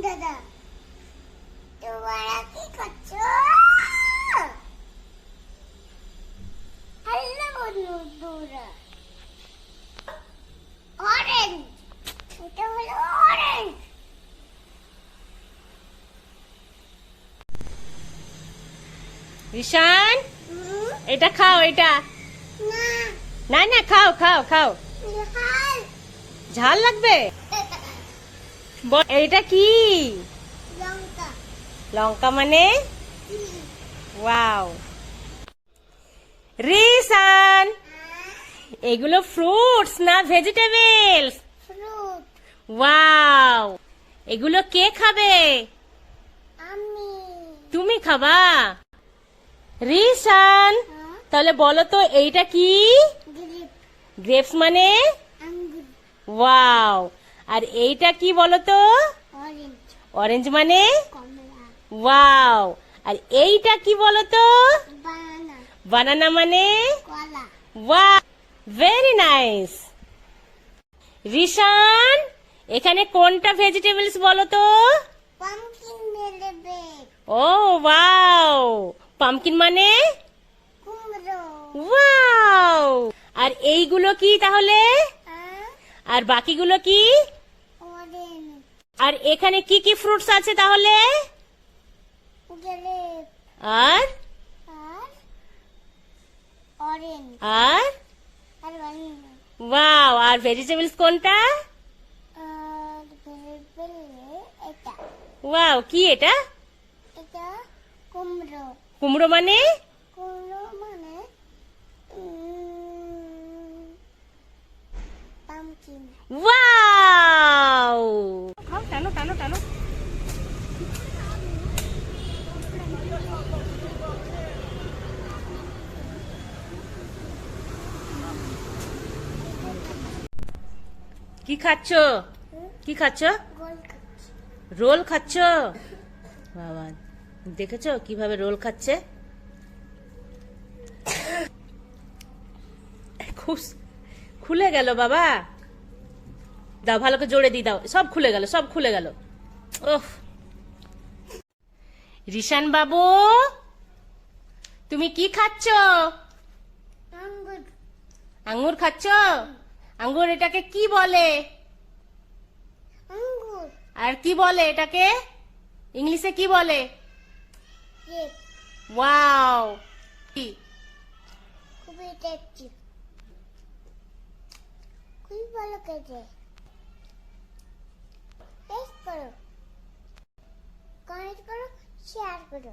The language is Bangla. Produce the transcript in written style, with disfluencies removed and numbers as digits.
দাদা তোমরা কি করছো? হ্যালো বন্ধুরা, অরেঞ্জ, এটা হলো অরেঞ্জ। রিশান, এটা খাও। এটা না না না, খাও খাও খাও। ঝাল। ঝাল লাগবে? এটা কি? লঙ্কা। লঙ্কা মানে? ওয়াও। রিশান, এগুলো ফ্রুটস না ভেজিটেবলস? ফ্রুট। ওয়াও। এগুলো কে খাবে? আমি। তুমি খাবা? রিশান, তাহলে বলো তো এইটা কি? গ্রেপ। গ্রেপস মানে? আঙ্গুর। ওয়াও। আর এইটা কি বলো তো? অরেঞ্জ। অরেঞ্জ মানে? কমলা। ওয়াও। আর এইটা কি বলো তো? বানানা। বানানা মানে? কলা। Wow, very nice. রিশান, এখানে কোনটা ভেজিটেবলস বলো তো? পামকিন মেলেবে। ও ওয়াও। পামকিন মানে? কুমড়ো। ওয়াও। আর এইগুলো কি তাহলে? আর বাকিগুলো কি? অরেঞ্জ। আর এখানে কি কি ফ্রুটস আছে তাহলে? গ্রেপ। আর আর অরেঞ্জ। আর আর বানানা। ওয়াও। আর ভেজিটেবলস কোনটা? আর ভেজিটেবল এটা। ওয়াও, কি এটা? এটা কুমড়ো। কুমড়ো মানে? কুমড়ো মানে পামকিন। ওয়াও। খাও, টানো টানো টানো। কি খাচ্ছ? কি খাচ্ছ? গোল খাচ্ছি। রোল খাচ্ছ? বাবা, দেখেছো কিভাবে রোল খাচ্ছে? খুলে গেল বাবা। দাও, ভালো করে জোরে দিয়ে দাও। সব খুলে গেল, সব খুলে গেল। ওহ। রিশান বাবু, তুমি কি খাচ্ছ? আঙ্গুর। আঙ্গুর খাচ্ছ? আঙ্গুর এটাকে কি বলে? আঙ্গুর। আর কি বলে এটাকে? ইংলিশে কি বলে? গ্রেপ। ওয়াও। কি? খুবই টেস্টি। খুবই ভালো খেতে। টেস্ট করো, কমেন্ট করো, শেয়ার করো।